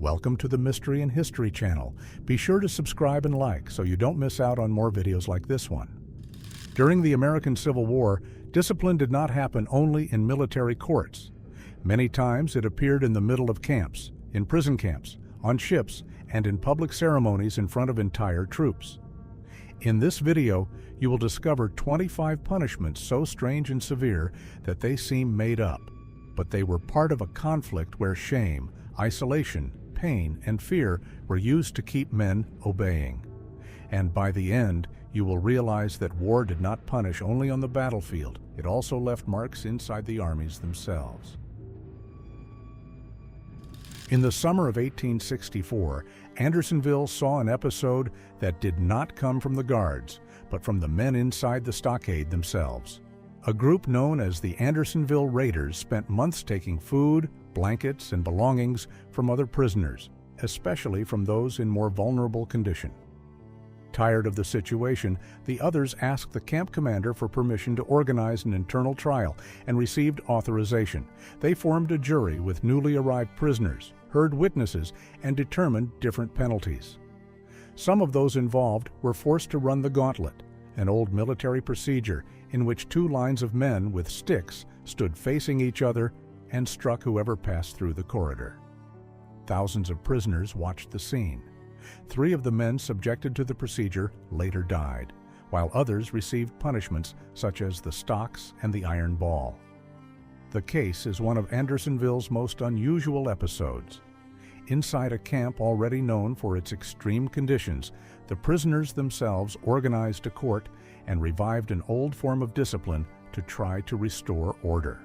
Welcome to the Mystery and History channel. Be sure to subscribe and like so you don't miss out on more videos like this one. During the American Civil War, discipline did not happen only in military courts. Many times it appeared in the middle of camps, in prison camps, on ships, and in public ceremonies in front of entire troops. In this video, you will discover 25 punishments so strange and severe that they seem made up, but they were part of a conflict where shame, isolation, pain, and fear were used to keep men obeying. And by the end, you will realize that war did not punish only on the battlefield, it also left marks inside the armies themselves. In the summer of 1864, Andersonville saw an episode that did not come from the guards, but from the men inside the stockade themselves. A group known as the Andersonville Raiders spent months taking food, blankets, and belongings from other prisoners, especially from those in more vulnerable condition. Tired of the situation, the others asked the camp commander for permission to organize an internal trial and received authorization. They formed a jury with newly arrived prisoners, heard witnesses, and determined different penalties. Some of those involved were forced to run the gauntlet, an old military procedure in which two lines of men with sticks stood facing each other and struck whoever passed through the corridor. Thousands of prisoners watched the scene. 3 of the men subjected to the procedure later died, while others received punishments such as the stocks and the iron ball. The case is one of Andersonville's most unusual episodes. Inside a camp already known for its extreme conditions, the prisoners themselves organized a court and revived an old form of discipline to try to restore order.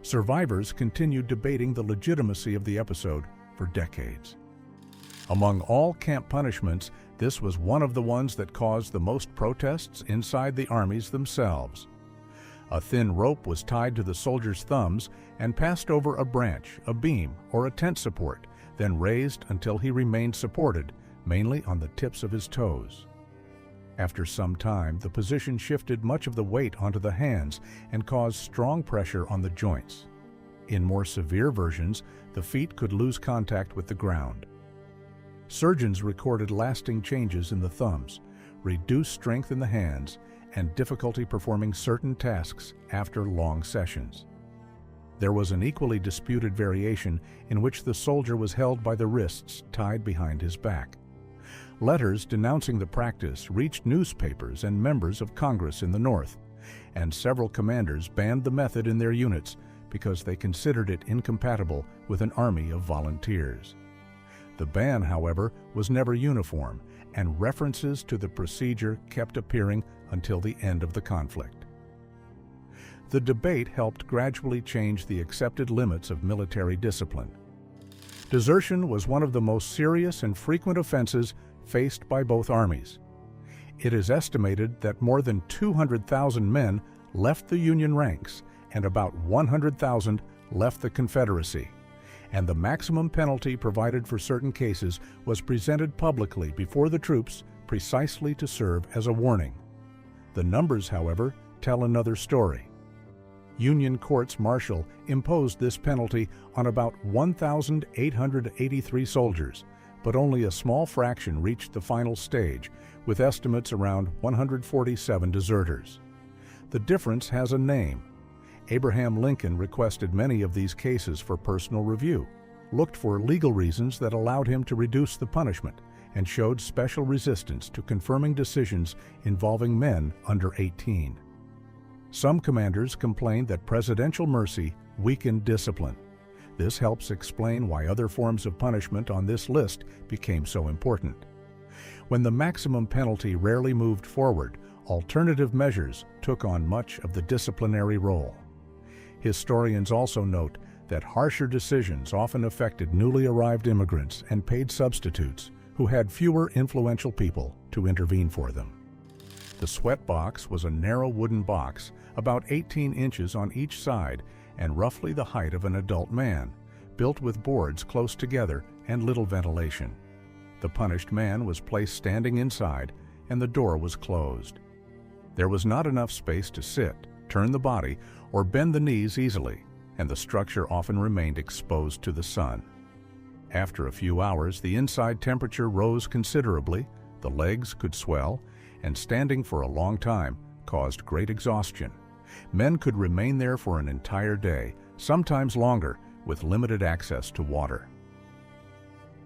Survivors continued debating the legitimacy of the episode for decades. Among all camp punishments, this was one of the ones that caused the most protests inside the armies themselves. A thin rope was tied to the soldier's thumbs and passed over a branch, a beam, or a tent support, then raised until he remained supported, mainly on the tips of his toes. After some time, the position shifted much of the weight onto the hands and caused strong pressure on the joints. In more severe versions, the feet could lose contact with the ground. Surgeons recorded lasting changes in the thumbs, reduced strength in the hands, and difficulty performing certain tasks after long sessions. There was an equally disputed variation in which the soldier was held by the wrists tied behind his back. Letters denouncing the practice reached newspapers and members of Congress in the North, and several commanders banned the method in their units because they considered it incompatible with an army of volunteers. The ban, however, was never uniform, and references to the procedure kept appearing until the end of the conflict. The debate helped gradually change the accepted limits of military discipline. Desertion was one of the most serious and frequent offenses faced by both armies. It is estimated that more than 200,000 men left the Union ranks and about 100,000 left the Confederacy, and the maximum penalty provided for certain cases was presented publicly before the troops precisely to serve as a warning. The numbers, however, tell another story. Union courts-martial imposed this penalty on about 1,883 soldiers, but only a small fraction reached the final stage, with estimates around 147 deserters. The difference has a name. Abraham Lincoln requested many of these cases for personal review, looked for legal reasons that allowed him to reduce the punishment, and showed special resistance to confirming decisions involving men under 18. Some commanders complained that presidential mercy weakened discipline. This helps explain why other forms of punishment on this list became so important. When the maximum penalty rarely moved forward, alternative measures took on much of the disciplinary role. Historians also note that harsher decisions often affected newly arrived immigrants and paid substitutes who had fewer influential people to intervene for them. The sweat box was a narrow wooden box about 18 inches on each side and roughly the height of an adult man, built with boards close together and little ventilation. The punished man was placed standing inside and the door was closed. There was not enough space to sit, turn the body, or bend the knees easily, and the structure often remained exposed to the sun. After a few hours, the inside temperature rose considerably, the legs could swell, and standing for a long time caused great exhaustion. Men could remain there for an entire day, sometimes longer, with limited access to water.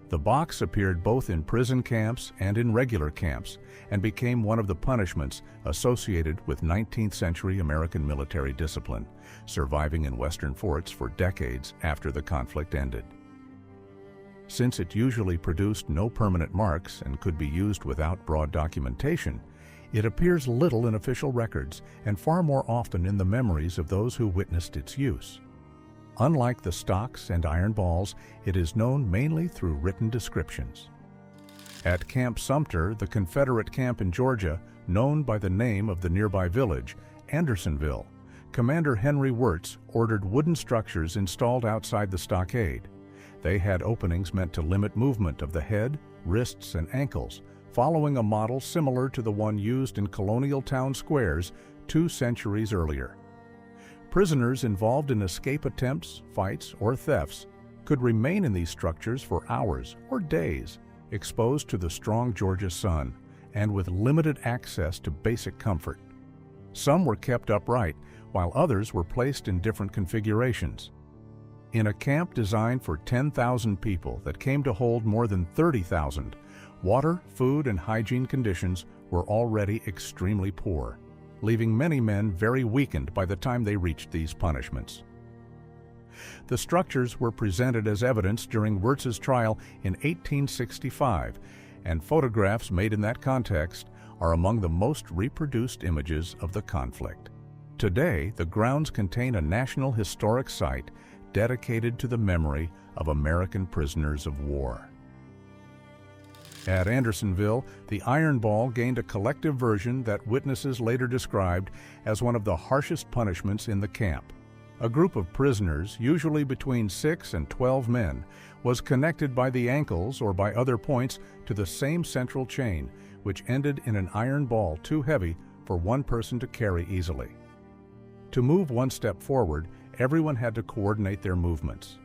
The box appeared both in prison camps and in regular camps and became one of the punishments associated with 19th century American military discipline, surviving in Western forts for decades after the conflict ended. Since it usually produced no permanent marks and could be used without broad documentation, it appears little in official records and far more often in the memories of those who witnessed its use. Unlike the stocks and iron balls, it is known mainly through written descriptions. At Camp Sumter, the Confederate camp in Georgia, known by the name of the nearby village, Andersonville, Commander Henry Wirtz ordered wooden structures installed outside the stockade. They had openings meant to limit movement of the head, wrists, and ankles, following a model similar to the one used in colonial town squares 2 centuries earlier. Prisoners involved in escape attempts, fights, or thefts could remain in these structures for hours or days, exposed to the strong Georgia sun and with limited access to basic comfort. Some were kept upright, while others were placed in different configurations. In a camp designed for 10,000 people that came to hold more than 30,000, water, food, and hygiene conditions were already extremely poor, leaving many men very weakened by the time they reached these punishments. The structures were presented as evidence during Wirtz's trial in 1865, and photographs made in that context are among the most reproduced images of the conflict. Today, the grounds contain a National Historic Site dedicated to the memory of American prisoners of war. At Andersonville, the iron ball gained a collective version that witnesses later described as one of the harshest punishments in the camp. A group of prisoners, usually between 6 and 12 men, was connected by the ankles or by other points to the same central chain, which ended in an iron ball too heavy for one person to carry easily. To move one step forward, everyone had to coordinate their movements.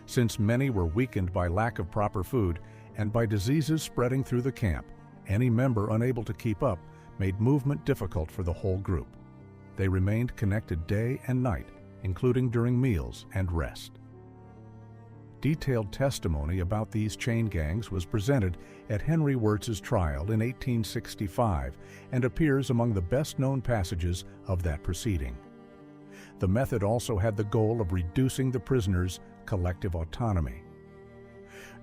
Since many were weakened by lack of proper food and by diseases spreading through the camp, any member unable to keep up made movement difficult for the whole group. They remained connected day and night, including during meals and rest. Detailed testimony about these chain gangs was presented at Henry Wirtz's trial in 1865 and appears among the best-known passages of that proceeding. The method also had the goal of reducing the prisoners' collective autonomy.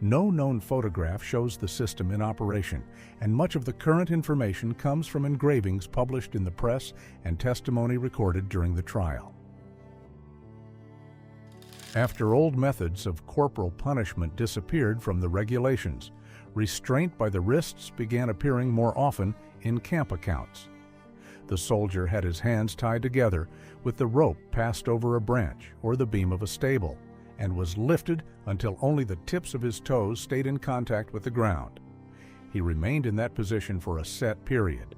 No known photograph shows the system in operation, and much of the current information comes from engravings published in the press and testimony recorded during the trial. After old methods of corporal punishment disappeared from the regulations, restraint by the wrists began appearing more often in camp accounts. The soldier had his hands tied together with the rope passed over a branch or the beam of a stable, and was lifted until only the tips of his toes stayed in contact with the ground. He remained in that position for a set period.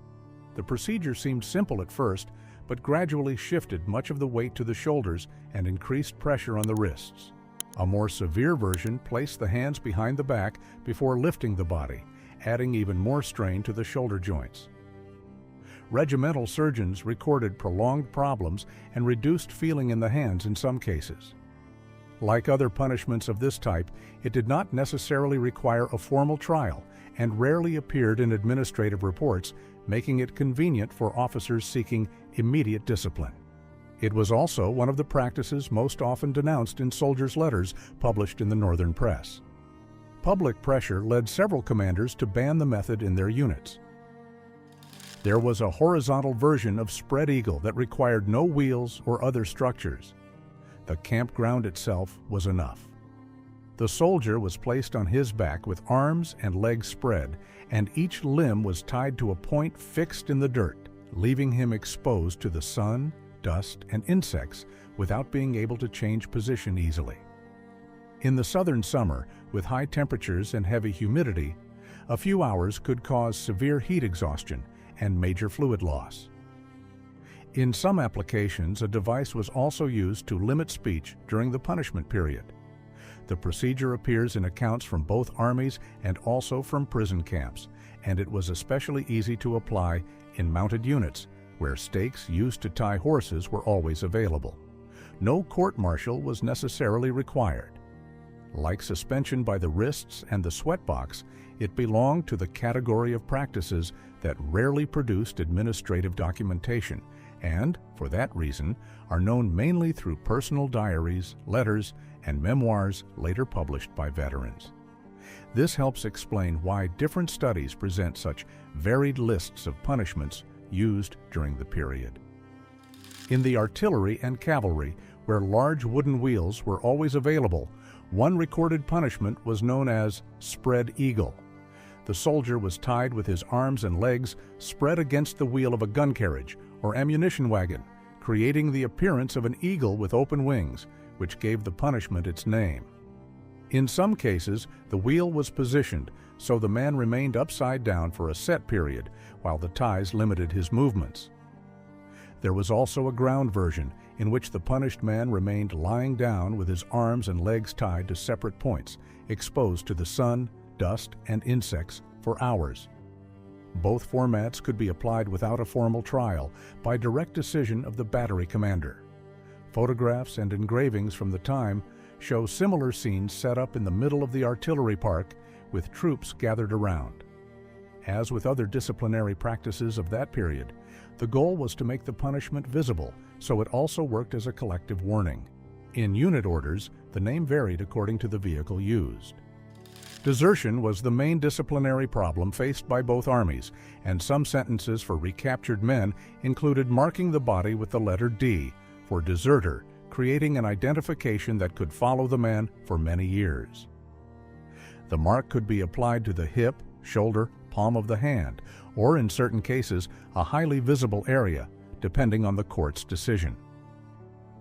The procedure seemed simple at first, but gradually shifted much of the weight to the shoulders and increased pressure on the wrists. A more severe version placed the hands behind the back before lifting the body, adding even more strain to the shoulder joints. Regimental surgeons recorded prolonged problems and reduced feeling in the hands in some cases. Like other punishments of this type, it did not necessarily require a formal trial and rarely appeared in administrative reports, making it convenient for officers seeking immediate discipline. It was also one of the practices most often denounced in soldiers' letters published in the Northern press. Public pressure led several commanders to ban the method in their units. There was a horizontal version of spread eagle that required no wheels or other structures. The campground itself was enough. The soldier was placed on his back with arms and legs spread, and each limb was tied to a point fixed in the dirt, leaving him exposed to the sun, dust, and insects without being able to change position easily. In the southern summer, with high temperatures and heavy humidity, a few hours could cause severe heat exhaustion and major fluid loss. In some applications, a device was also used to limit speech during the punishment period. The procedure appears in accounts from both armies and also from prison camps, and it was especially easy to apply in mounted units, where stakes used to tie horses were always available. No court-martial was necessarily required. Like suspension by the wrists and the sweatbox, it belonged to the category of practices that rarely produced administrative documentation and, for that reason, are known mainly through personal diaries, letters, and memoirs later published by veterans. This helps explain why different studies present such varied lists of punishments used during the period. In the artillery and cavalry, where large wooden wheels were always available, one recorded punishment was known as spread eagle. The soldier was tied with his arms and legs spread against the wheel of a gun carriage or ammunition wagon, creating the appearance of an eagle with open wings, which gave the punishment its name. In some cases, the wheel was positioned so the man remained upside down for a set period, while the ties limited his movements. There was also a ground version in which the punished man remained lying down with his arms and legs tied to separate points, exposed to the sun, dust, and insects for hours. Both formats could be applied without a formal trial by direct decision of the battery commander. Photographs and engravings from the time show similar scenes set up in the middle of the artillery park with troops gathered around. As with other disciplinary practices of that period, the goal was to make the punishment visible, so it also worked as a collective warning. In unit orders, the name varied according to the vehicle used. Desertion was the main disciplinary problem faced by both armies, and some sentences for recaptured men included marking the body with the letter D for deserter, creating an identification that could follow the man for many years. The mark could be applied to the hip, shoulder, palm of the hand, or in certain cases, a highly visible area, depending on the court's decision.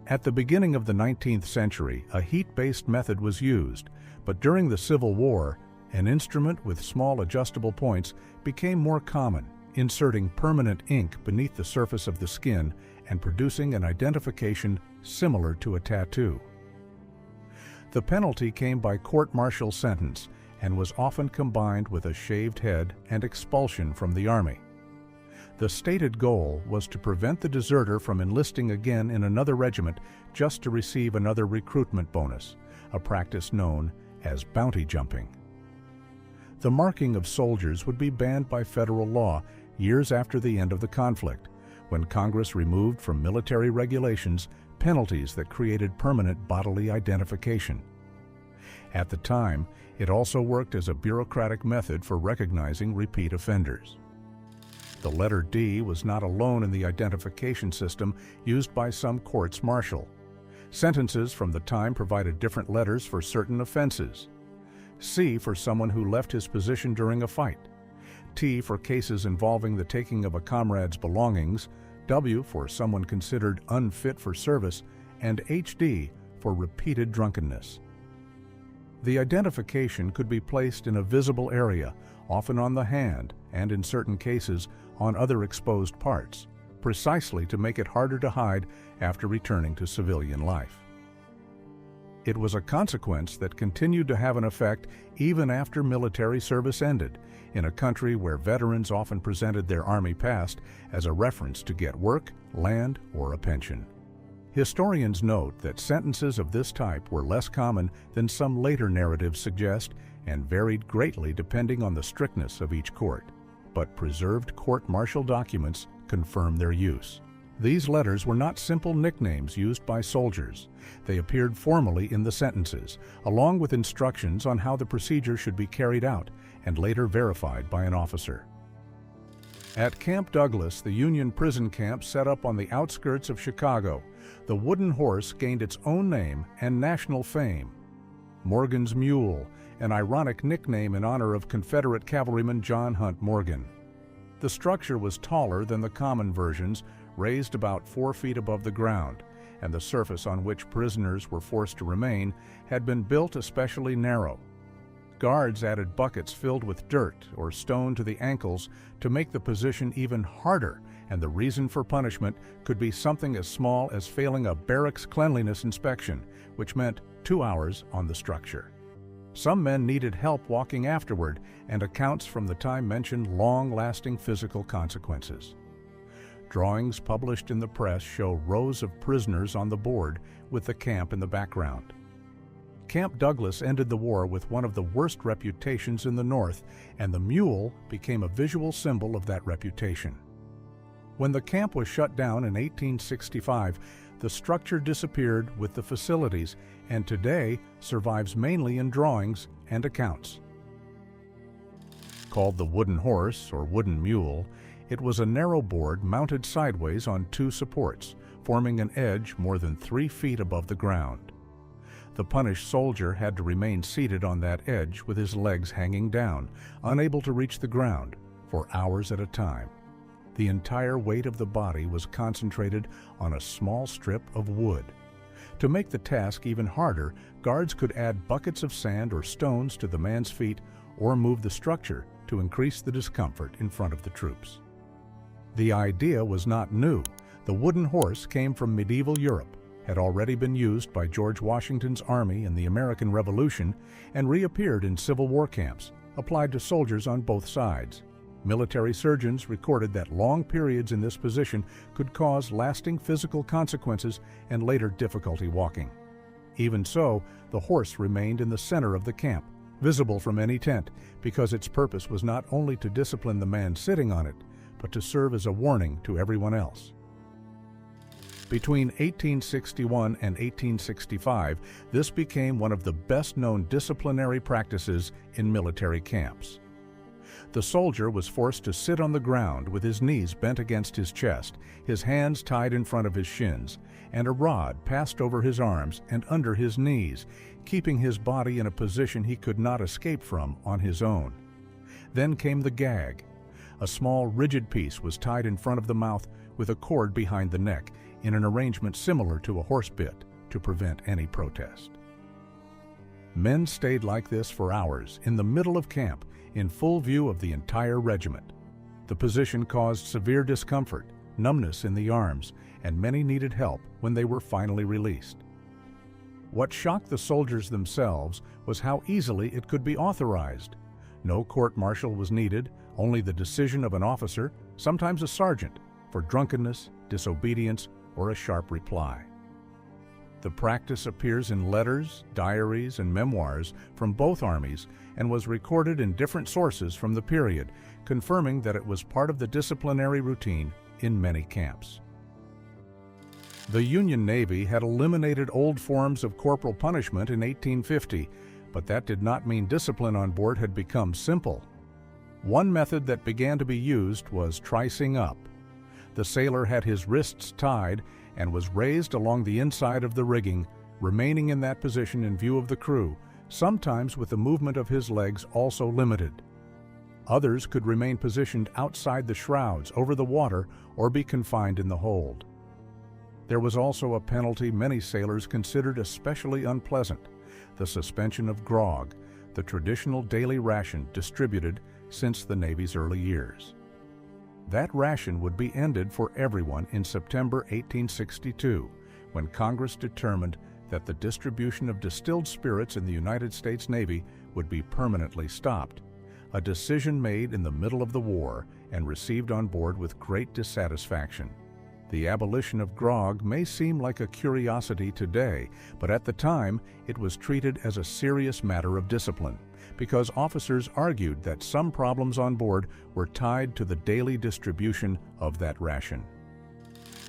At the beginning of the 19th century, a heat-based method was used, but during the Civil War, an instrument with small adjustable points became more common, inserting permanent ink beneath the surface of the skin and producing an identification similar to a tattoo. The penalty came by court-martial sentence and was often combined with a shaved head and expulsion from the army. The stated goal was to prevent the deserter from enlisting again in another regiment just to receive another recruitment bonus, a practice known as bounty jumping. The marking of soldiers would be banned by federal law years after the end of the conflict, when Congress removed from military regulations penalties that created permanent bodily identification. At the time, it also worked as a bureaucratic method for recognizing repeat offenders. The letter D was not alone in the identification system used by some courts martial. Sentences from the time provided different letters for certain offenses. C for someone who left his position during a fight. T for cases involving the taking of a comrade's belongings. W for someone considered unfit for service, and HD for repeated drunkenness. The identification could be placed in a visible area, often on the hand, and in certain cases on other exposed parts, precisely to make it harder to hide after returning to civilian life. It was a consequence that continued to have an effect even after military service ended, in a country where veterans often presented their Army past as a reference to get work, land, or a pension. Historians note that sentences of this type were less common than some later narratives suggest and varied greatly depending on the strictness of each court, but preserved court-martial documents confirm their use. These letters were not simple nicknames used by soldiers. They appeared formally in the sentences, along with instructions on how the procedure should be carried out and later verified by an officer. At Camp Douglas, the Union prison camp set up on the outskirts of Chicago, the wooden horse gained its own name and national fame. Morgan's Mule, an ironic nickname in honor of Confederate cavalryman John Hunt Morgan. The structure was taller than the common versions, raised about 4 feet above the ground, and the surface on which prisoners were forced to remain had been built especially narrow. Guards added buckets filled with dirt or stone to the ankles to make the position even harder, and the reason for punishment could be something as small as failing a barracks cleanliness inspection, which meant 2 hours on the structure. Some men needed help walking afterward, and accounts from the time mentioned long-lasting physical consequences. Drawings published in the press show rows of prisoners on the board with the camp in the background. Camp Douglas ended the war with one of the worst reputations in the North, and the mule became a visual symbol of that reputation. When the camp was shut down in 1865, the structure disappeared with the facilities, and today survives mainly in drawings and accounts. Called the wooden horse or wooden mule, it was a narrow board mounted sideways on 2 supports, forming an edge more than 3 feet above the ground. The punished soldier had to remain seated on that edge with his legs hanging down, unable to reach the ground, for hours at a time. The entire weight of the body was concentrated on a small strip of wood. To make the task even harder, guards could add buckets of sand or stones to the man's feet or move the structure to increase the discomfort in front of the troops. The idea was not new. The wooden horse came from medieval Europe, had already been used by George Washington's army in the American Revolution, and reappeared in Civil War camps, applied to soldiers on both sides. Military surgeons recorded that long periods in this position could cause lasting physical consequences and later difficulty walking. Even so, the horse remained in the center of the camp, visible from any tent, because its purpose was not only to discipline the man sitting on it, but to serve as a warning to everyone else. Between 1861 and 1865, this became one of the best-known disciplinary practices in military camps. The soldier was forced to sit on the ground with his knees bent against his chest, his hands tied in front of his shins, and a rod passed over his arms and under his knees, keeping his body in a position he could not escape from on his own. Then came the gag. A small, rigid piece was tied in front of the mouth with a cord behind the neck, in an arrangement similar to a horse bit, to prevent any protest. Men stayed like this for hours, in the middle of camp, in full view of the entire regiment. The position caused severe discomfort, numbness in the arms, and many needed help when they were finally released. What shocked the soldiers themselves was how easily it could be authorized. No court-martial was needed, only the decision of an officer, sometimes a sergeant, for drunkenness, disobedience, or a sharp reply. The practice appears in letters, diaries, and memoirs from both armies and was recorded in different sources from the period, confirming that it was part of the disciplinary routine in many camps. The Union Navy had eliminated old forms of corporal punishment in 1850, but that did not mean discipline on board had become simple. One method that began to be used was tricing up. The sailor had his wrists tied and was raised along the inside of the rigging, remaining in that position in view of the crew, sometimes with the movement of his legs also limited. Others could remain positioned outside the shrouds over the water or be confined in the hold. There was also a penalty many sailors considered especially unpleasant: the suspension of grog, the traditional daily ration distributed since the Navy's early years. That ration would be ended for everyone in September 1862, when Congress determined that the distribution of distilled spirits in the United States Navy would be permanently stopped, a decision made in the middle of the war and received on board with great dissatisfaction. The abolition of grog may seem like a curiosity today, but at the time it was treated as a serious matter of discipline, because officers argued that some problems on board were tied to the daily distribution of that ration.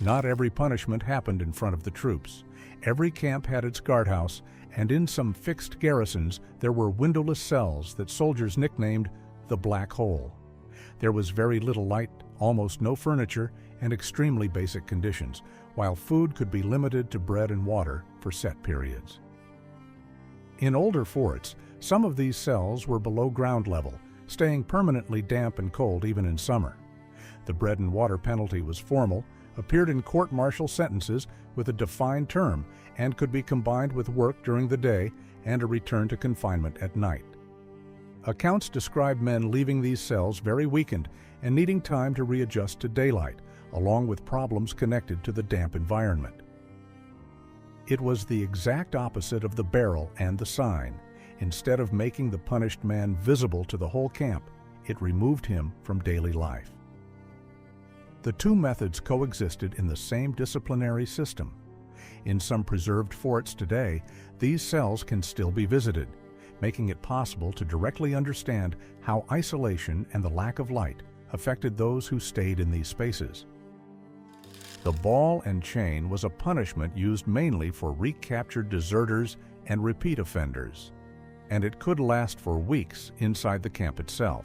Not every punishment happened in front of the troops. Every camp had its guardhouse, and in some fixed garrisons there were windowless cells that soldiers nicknamed the Black Hole. There was very little light, almost no furniture, and extremely basic conditions, while food could be limited to bread and water for set periods. In older forts, some of these cells were below ground level, staying permanently damp and cold even in summer. The bread and water penalty was formal, appeared in court-martial sentences with a defined term, and could be combined with work during the day and a return to confinement at night. Accounts describe men leaving these cells very weakened and needing time to readjust to daylight, along with problems connected to the damp environment. It was the exact opposite of the barrel and the sign. Instead of making the punished man visible to the whole camp, it removed him from daily life. The two methods coexisted in the same disciplinary system. In some preserved forts today, these cells can still be visited, making it possible to directly understand how isolation and the lack of light affected those who stayed in these spaces. The ball and chain was a punishment used mainly for recaptured deserters and repeat offenders, and it could last for weeks inside the camp itself.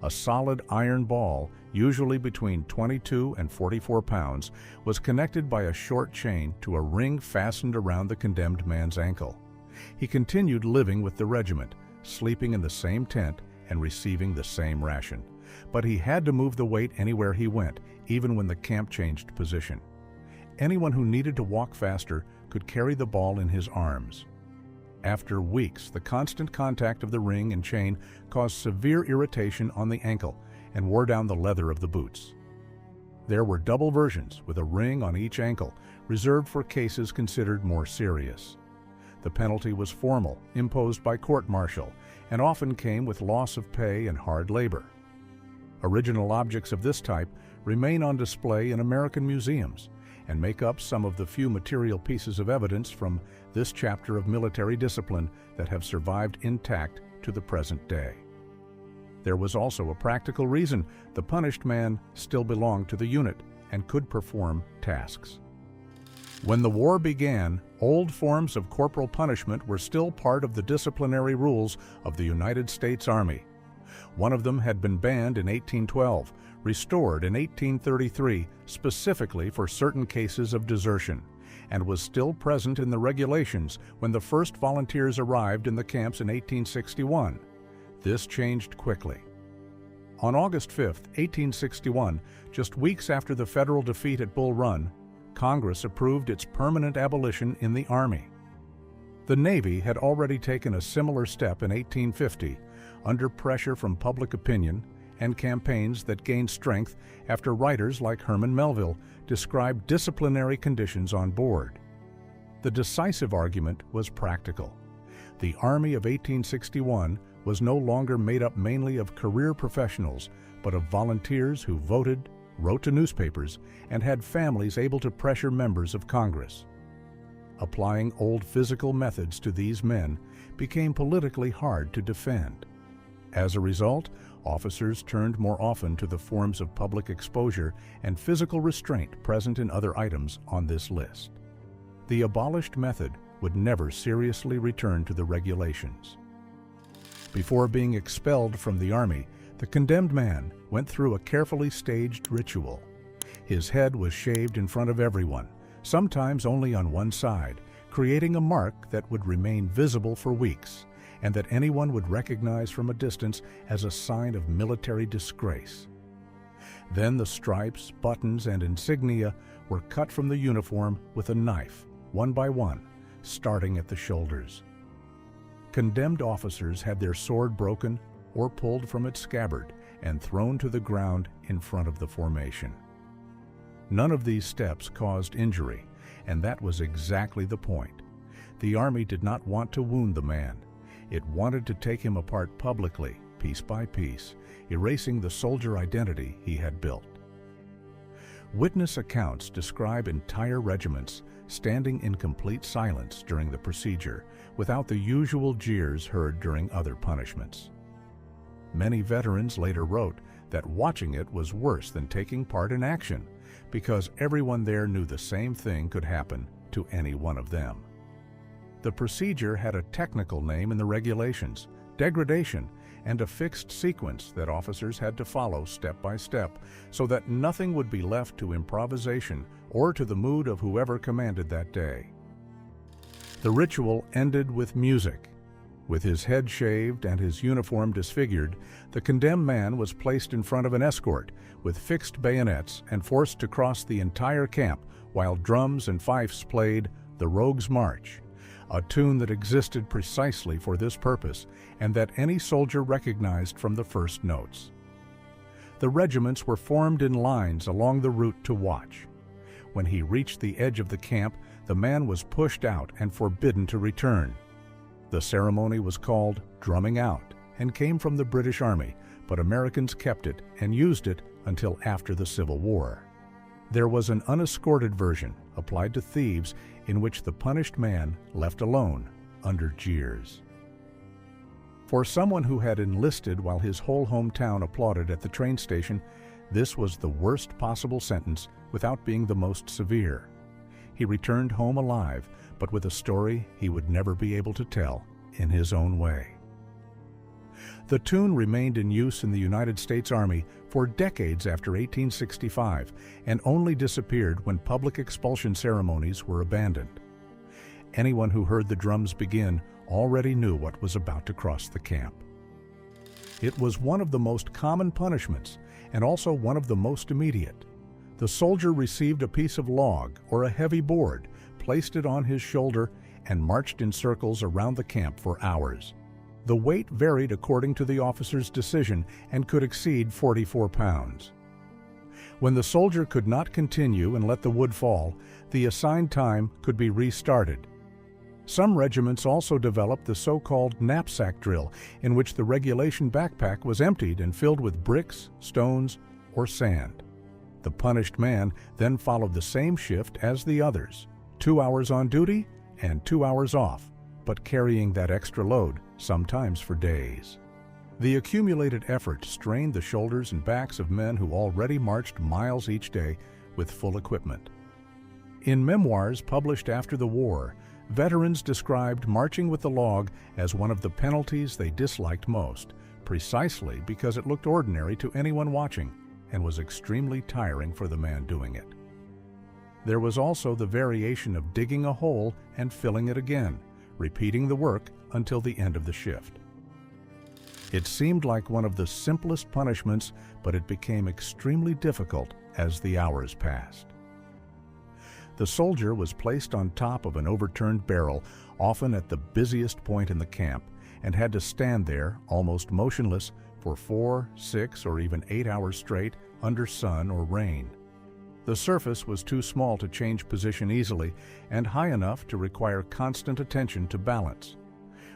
A solid iron ball, usually between 22 and 44 pounds, was connected by a short chain to a ring fastened around the condemned man's ankle. He continued living with the regiment, sleeping in the same tent and receiving the same ration. But he had to move the weight anywhere he went, even when the camp changed position. Anyone who needed to walk faster could carry the ball in his arms. After weeks, the constant contact of the ring and chain caused severe irritation on the ankle and wore down the leather of the boots. There were double versions with a ring on each ankle, reserved for cases considered more serious. The penalty was formal, imposed by court-martial, and often came with loss of pay and hard labor. Original objects of this type remain on display in American museums and make up some of the few material pieces of evidence from this chapter of military discipline that have survived intact to the present day. There was also a practical reason the punished man still belonged to the unit and could perform tasks. When the war began, old forms of corporal punishment were still part of the disciplinary rules of the United States Army. One of them had been banned in 1812, restored in 1833 specifically for certain cases of desertion, and was still present in the regulations when the first volunteers arrived in the camps in 1861. This changed quickly. On August 5, 1861, just weeks after the federal defeat at Bull Run, Congress approved its permanent abolition in the Army. The Navy had already taken a similar step in 1850, under pressure from public opinion and campaigns that gained strength after writers like Herman Melville described disciplinary conditions on board. The decisive argument was practical. The Army of 1861 was no longer made up mainly of career professionals, but of volunteers who voted, wrote to newspapers, and had families able to pressure members of Congress. Applying old physical methods to these men became politically hard to defend. As a result, officers turned more often to the forms of public exposure and physical restraint present in other items on this list. The abolished method would never seriously return to the regulations. Before being expelled from the Army, the condemned man went through a carefully staged ritual. His head was shaved in front of everyone, sometimes only on one side, creating a mark that would remain visible for weeks, and that anyone would recognize from a distance as a sign of military disgrace. Then the stripes, buttons, and insignia were cut from the uniform with a knife, one by one, starting at the shoulders. Condemned officers had their sword broken or pulled from its scabbard and thrown to the ground in front of the formation. None of these steps caused injury, and that was exactly the point. The Army did not want to wound the man. It wanted to take him apart publicly, piece by piece, erasing the soldier identity he had built. Witness accounts describe entire regiments standing in complete silence during the procedure, without the usual jeers heard during other punishments. Many veterans later wrote that watching it was worse than taking part in action, because everyone there knew the same thing could happen to any one of them. The procedure had a technical name in the regulations, degradation, and a fixed sequence that officers had to follow step by step so that nothing would be left to improvisation or to the mood of whoever commanded that day. The ritual ended with music. With his head shaved and his uniform disfigured, the condemned man was placed in front of an escort with fixed bayonets and forced to cross the entire camp while drums and fifes played "The Rogue's March," a tune that existed precisely for this purpose and that any soldier recognized from the first notes. The regiments were formed in lines along the route to watch. When he reached the edge of the camp, the man was pushed out and forbidden to return. The ceremony was called drumming out and came from the British Army, but Americans kept it and used it until after the Civil War. There was an unescorted version applied to thieves in which the punished man left alone under jeers. For someone who had enlisted while his whole hometown applauded at the train station, this was the worst possible sentence without being the most severe. He returned home alive, but with a story he would never be able to tell in his own way. The tune remained in use in the United States Army for decades after 1865 and only disappeared when public expulsion ceremonies were abandoned. Anyone who heard the drums begin already knew what was about to cross the camp. It was one of the most common punishments and also one of the most immediate. The soldier received a piece of log or a heavy board, placed it on his shoulder, and marched in circles around the camp for hours. The weight varied according to the officer's decision and could exceed 44 pounds. When the soldier could not continue and let the wood fall, the assigned time could be restarted. Some regiments also developed the so-called knapsack drill, in which the regulation backpack was emptied and filled with bricks, stones, or sand. The punished man then followed the same shift as the others, 2 hours on duty and 2 hours off, but carrying that extra load, sometimes for days. The accumulated effort strained the shoulders and backs of men who already marched miles each day with full equipment. In memoirs published after the war, veterans described marching with the log as one of the penalties they disliked most, precisely because it looked ordinary to anyone watching and was extremely tiring for the man doing it. There was also the variation of digging a hole and filling it again, repeating the work until the end of the shift. It seemed like one of the simplest punishments, but it became extremely difficult as the hours passed. The soldier was placed on top of an overturned barrel, often at the busiest point in the camp, and had to stand there, almost motionless, for 4, 6, or even 8 hours straight under sun or rain. The surface was too small to change position easily and high enough to require constant attention to balance.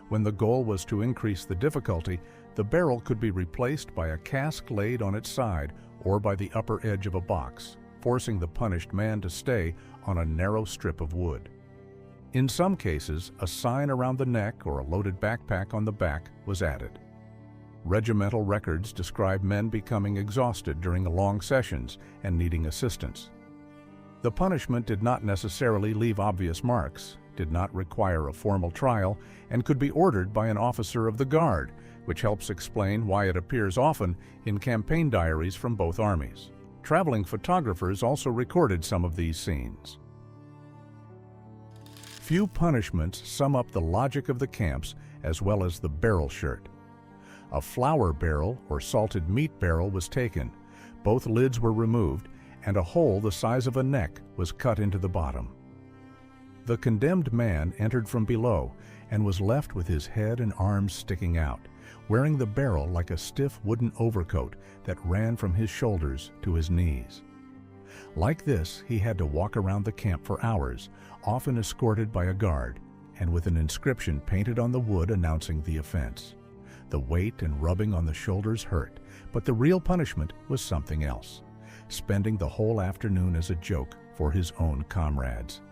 When the goal was to increase the difficulty, the barrel could be replaced by a cask laid on its side or by the upper edge of a box, forcing the punished man to stay on a narrow strip of wood. In some cases, a sign around the neck or a loaded backpack on the back was added. Regimental records describe men becoming exhausted during the long sessions and needing assistance. The punishment did not necessarily leave obvious marks, did not require a formal trial, and could be ordered by an officer of the guard, which helps explain why it appears often in campaign diaries from both armies. Traveling photographers also recorded some of these scenes. Few punishments sum up the logic of the camps as well as the barrel shirt. A flour barrel or salted meat barrel was taken, both lids were removed, and a hole the size of a neck was cut into the bottom. The condemned man entered from below and was left with his head and arms sticking out, wearing the barrel like a stiff wooden overcoat that ran from his shoulders to his knees. Like this, he had to walk around the camp for hours, often escorted by a guard, and with an inscription painted on the wood announcing the offense. The weight and rubbing on the shoulders hurt, but the real punishment was something else, spending the whole afternoon as a joke for his own comrades.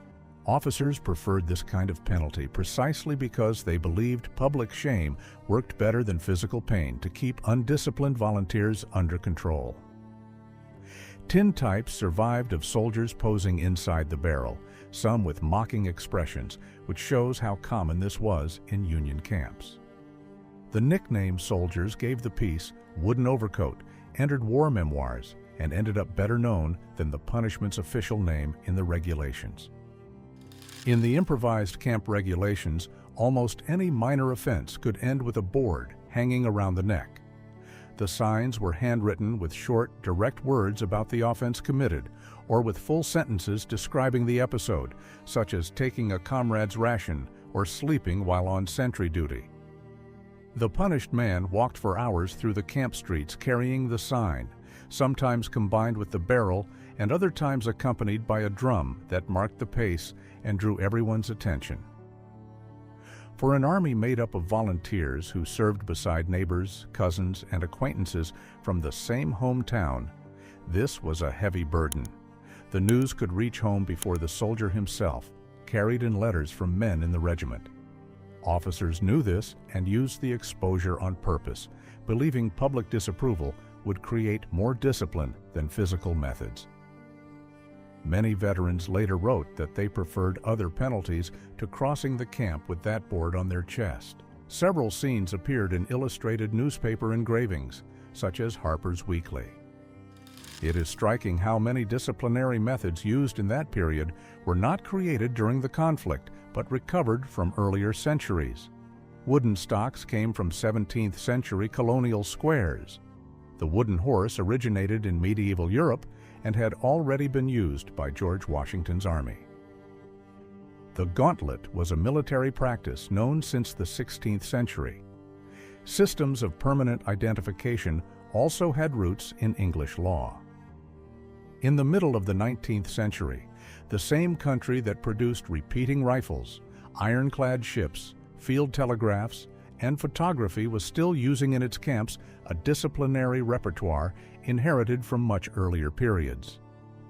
Officers preferred this kind of penalty precisely because they believed public shame worked better than physical pain to keep undisciplined volunteers under control. Tintypes survived of soldiers posing inside the barrel, some with mocking expressions, which shows how common this was in Union camps. The nickname soldiers gave the piece "Wooden Overcoat" entered war memoirs and ended up better known than the punishment's official name in the regulations. In the improvised camp regulations, almost any minor offense could end with a board hanging around the neck. The signs were handwritten with short, direct words about the offense committed, or with full sentences describing the episode, such as taking a comrade's ration or sleeping while on sentry duty. The punished man walked for hours through the camp streets carrying the sign, sometimes combined with the barrel, and other times accompanied by a drum that marked the pace and drew everyone's attention. For an army made up of volunteers who served beside neighbors, cousins, and acquaintances from the same hometown, this was a heavy burden. The news could reach home before the soldier himself, carried in letters from men in the regiment. Officers knew this and used the exposure on purpose, believing public disapproval would create more discipline than physical methods. Many veterans later wrote that they preferred other penalties to crossing the camp with that board on their chest. Several scenes appeared in illustrated newspaper engravings, such as Harper's Weekly. It is striking how many disciplinary methods used in that period were not created during the conflict, but recovered from earlier centuries. Wooden stocks came from 17th century colonial squares. The wooden horse originated in medieval Europe and had already been used by George Washington's army. The gauntlet was a military practice known since the 16th century. Systems of permanent identification also had roots in English law. In the middle of the 19th century, the same country that produced repeating rifles, ironclad ships, field telegraphs, and photography was still using in its camps a disciplinary repertoire inherited from much earlier periods.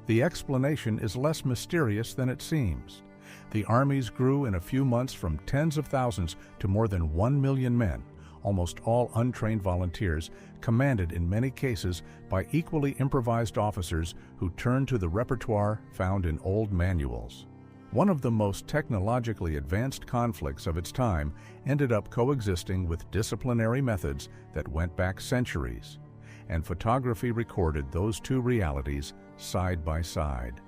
The explanation is less mysterious than it seems. The armies grew in a few months from tens of thousands to more than 1 million men, almost all untrained volunteers, commanded in many cases by equally improvised officers who turned to the repertoire found in old manuals. One of the most technologically advanced conflicts of its time ended up coexisting with disciplinary methods that went back centuries, and photography recorded those two realities side by side.